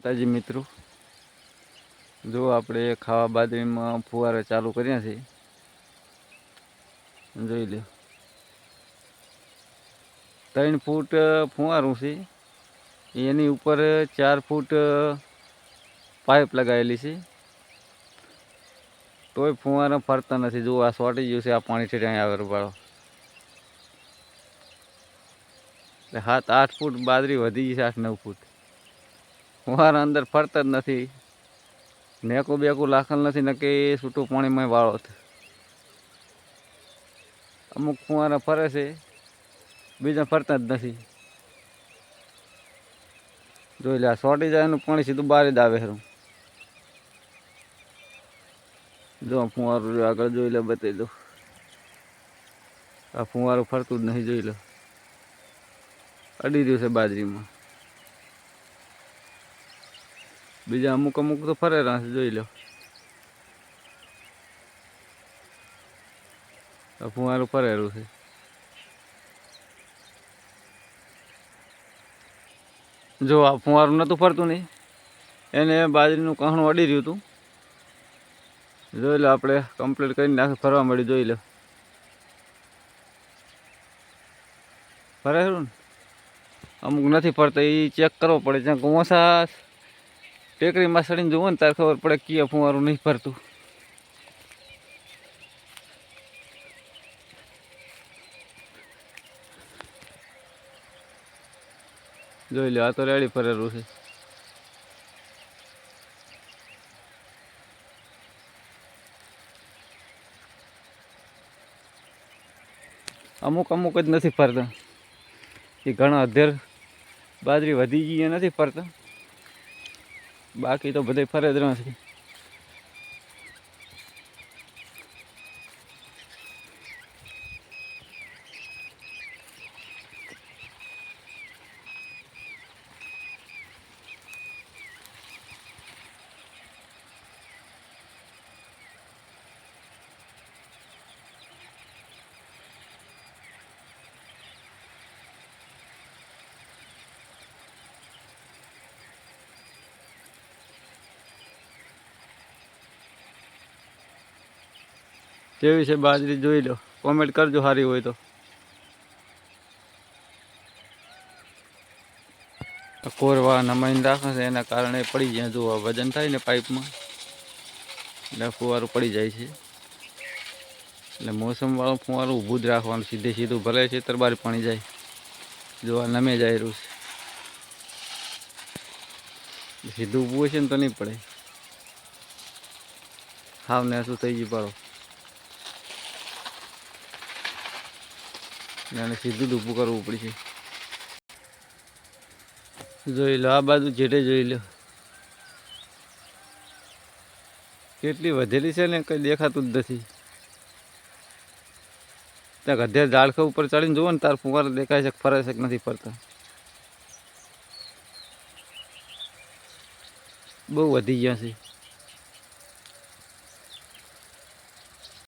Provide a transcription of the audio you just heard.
તાજી મિત્રો, જો આપણે ખાવા બાજરીમાં ફુવારા ચાલુ કર્યા છે, જોઈ લો. 3 ફૂટ ફુવારું છે, એની ઉપર 4 ફૂટ પાઇપ લગાવેલી છે, તોય ફુવારા ફરતા નથી. જો આ સોટી ગયું છે, આ પાણી ઠેઠ આવે વાળો. 7-8 ફૂટ બાજરી વધી ગઈ છે, 8-9 ફૂટ. ફુવારા અંદર ફરતા જ નથી. નેકું બેકું લાખલ નથી, ને કે છૂટું પાણીમાં વાળો. અમુક ફુવારા ફરે છે, બીજા ફરતા જ નથી. જોઈ લે, આ સોટી જાય એનું પાણી સીધું બહાર જ આવે ખરું. જો ફુવારું આગળ જોઈ લે, બતાવી દો. આ ફુવારું ફરતું જ નહીં, જોઈ લો. અડી રહ્યું છે બાજરીમાં. બીજા અમુક તો ફરેલા છે, જોઈ લો. આ ફુવારું ફરેલું છે. જો આ ફુવારું નહોતું ફરતું નહીં, એને બાજરીનું કહણું અડી રહ્યું હતું. જોઈ લો, આપણે કમ્પ્લીટ કરીને નાખી ફરવા મળી. જોઈ લો, ફરે ખરું ને. અમુક નથી ફરતા, એ ચેક કરવો પડે. જ્યાં ગોસા ટેકરીમાં સડીને જુઓ ને ત્યારે ખબર પડે કે ફુવારું નહીં ફરતું. જોઈ લો, આ તો રેડી ફરેલું છે. અમુક જ નથી ફરતા. એ ઘણા અધેર બાજરી વધી ગઈ એ નથી ફરતા, બાકી તો બધે ફરે જ રહે છે. કેવી છે બાજરી, જોઈ લો. કોમેન્ટ કરજો સારી હોય તો. કોરવા નમાઈને રાખે છે, એના કારણે પડી જાય. જો વજન થાય ને પાઇપમાં, એટલે ફુવારું પડી જાય છે. એટલે મોસમવાળું ફુવારું ઊભું જ રાખવાનું, સીધું ભલે છે તરબારી પાણી જાય. જો આ નમે જાય રહ્યું છે. સીધું ઊભું હશે ને તો નહીં પડે. હાવ ને શું થઈ ગયું પાડો, એને સીધું જ ઊભું કરવું પડશે. જોઈ લો, આ બાજુ જેટે જોઈ લો, કેટલી વધેલી છે ને, કંઈ દેખાતું જ નથી. ત્યાં ગધેર ઝાડખા ઉપર ચડીને જુઓ ને તાર ફુવારા દેખાય છે, ફરે છે કે નથી ફરતા. બહુ વધી ગયા છે.